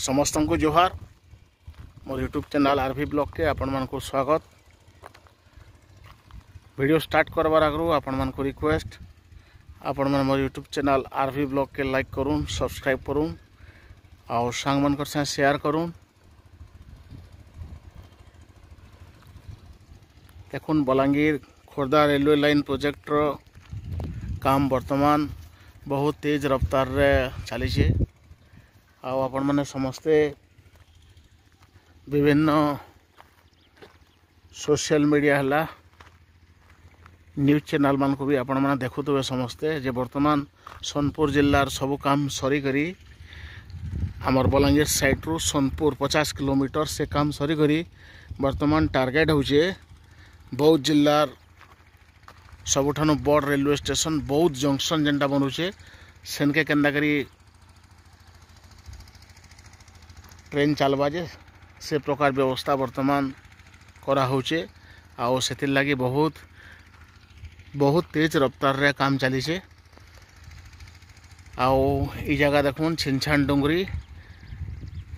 समस्त को जोहार मोर यूट्यूब चैनल आरवी ब्लॉग के आपण मान को स्वागत। वीडियो स्टार्ट करवार आगु आपण मान को रिक्वेस्ट आपण मान मोर यूट्यूब चैनल आरवी ब्लॉग के लाइक करूँ, सब्सक्राइब करूँ और सांग मन कर साथ शेयर करूँ। देखुन Balangir Khordha railway line project रो काम वर्तमान बहुत तेज रफ्तार रे चली आपण मैंने समस्ते विभिन्न सोशल मीडिया है न्यूज चैनल मान को भी आपण मैंने देखुवे समस्ते जे वर्तमान सोनपुर जिल्लार सब काम सरी करी आमर बलांगीर साइड रु सोनपुर 50 किलोमीटर से काम सरी करी वर्तमान टार्गेट होचे बौद्ध जिल्लार सबुठानु बड़ रेलवे स्टेशन बौद्ध जंक्शन जेनटा बनुचे सेनके केन्दा करी ट्रेन चलवा जे से प्रकार व्यवस्था वर्तमान करा होचे आउ सेतिर लगी बहुत तेज रफ्तार रे काम चली छे। आउ ई जगह देखुन छिनछान डोंगरी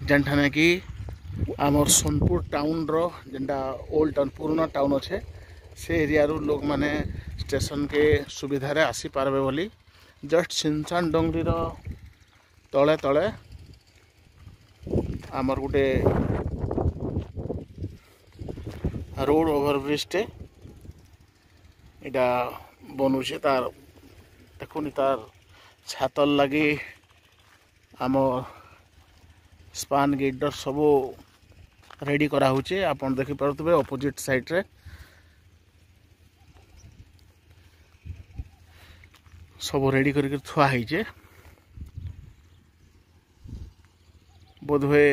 जेनठाने कि आमर सोनपुर टाउन रो जेनटा ओल्ड टाउन पुराना टाउन अच्छे से एरिया रू लोग माने स्टेशन के सुविधा रे आसी पारबे बोली जस्ट छिनछान डोंगरी रो तले तले आमर गोटे रोड ओवरब्रिज टे इटा बनुचे तार देखुन तार छातल लगी आम स्पान गेट सब रेडी करा होचे आपन देखि पारुतबे ऑपोजिट साइड रे सब रेडी करके थुआ होइचे। बोधवे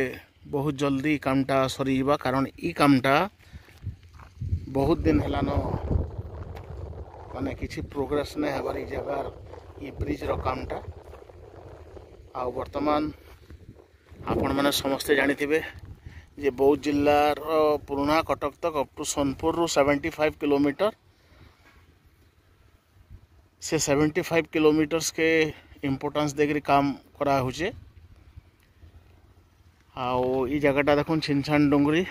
बहुत जल्दी कामटा सरी जावा कारण ई कामटा बहुत दिन हेलान माने किसी प्रोग्रेस नहीं हबार ई जगार ये ब्रिज रो कामटा आ वर्तमान आपण माने समस्ते जानी थिबे जे बौद्ध जिल्लार पुराना कटक तक अप टू सोनपुर रु 75 किलोमीटर से 75 किलोमीटर्स के इम्पोर्टेंस देकर काम करा होचे। आओ ई जगहटा देखुन छिनछान डोंगरी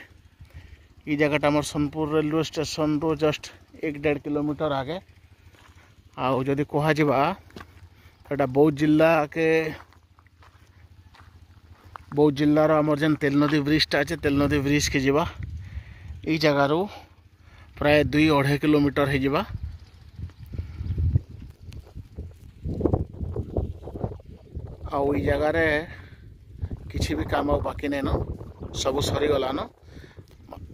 ई जगहटा हमर सोनपुर रेलवे स्टेशन रो जस्ट 1-1.5 किलोमीटर आगे आओ जदि कहा जिबा एटा बौद्ध जिल्लार हमर जेन तेल नदी ब्रिजटा अच्छे तेल नदी ब्रिज के जिबा ई जगह रो प्राय 2-2.5 किलोमीटर है जिबा आओ ई जगह रे किसी भी काम बाकी नहीं न सब सरी गला न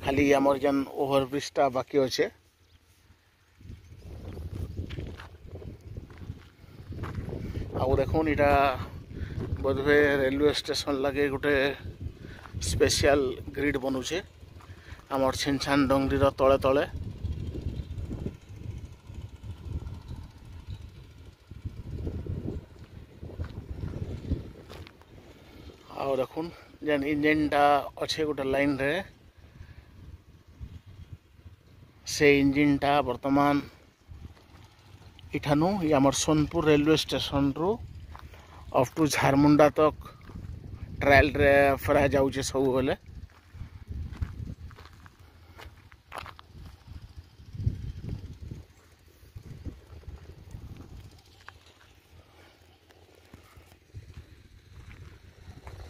खाली आमर जेन ओवरब्रिजटा बाकी अच्छे। आउ देखुन इटा बोधवे रेलवे स्टेशन लगे गोटे स्पेशल ग्रिड बनुचे आमर छिनछान डोंगरी तले तले आउ देखुन जेन इंजिनटा अच्छे गोटे लाइन रे से इंजिनटा वर्तमान इठानु आमर सोनपुर रेलवे स्टेशन रु अप टू झारमुंडा तक ट्रायल रे फेरा जाउचे सब बेले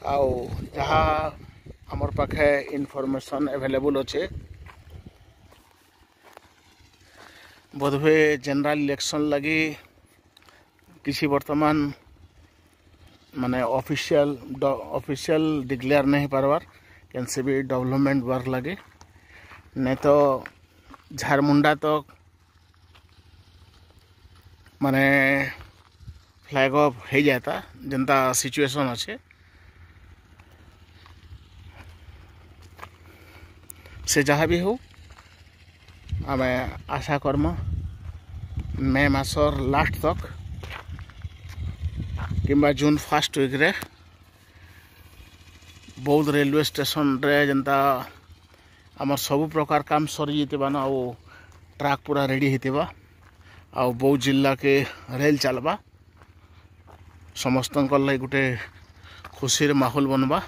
आउ जहाँ आमर पाखे इनफॉरमेशन अवेलेबल अच्छे बोधवे जनरल इलेक्शन लगी किसी वर्तमान माने ऑफिशियल डिक्लेयर नहीं पारबार कैसे भी डेवलपमेंट वर्क लगे नहीं तो झारमुंडा तक माने फ्लैग ऑफ हो जाता जनता सिचुएशन अच्छे से जहाँ भी हो आम आशा कर्म मे मासर लास्ट तक किंबा जून फर्स्ट वीक रे बौद्ध रेलवे स्टेशन रे जनता आमर सब प्रकार काम सरी जितबा ना आउ ट्रैक पूरा रेडी होता आउ बौद्ध जिला के रेल चलबा समस्त लगे गोटे खुशी माहौल बनवा।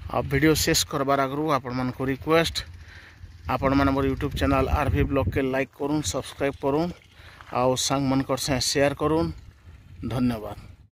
आ वीडियो शेष करबार आगु आपण मानको रिक्वेस्ट आपण माने मोर यूट्यूब चैनल आरवी ब्लॉग के लाइक करूँ, सब्सक्राइब करूँ, आ सांग मनकर से शेयर करूँ। धन्यवाद।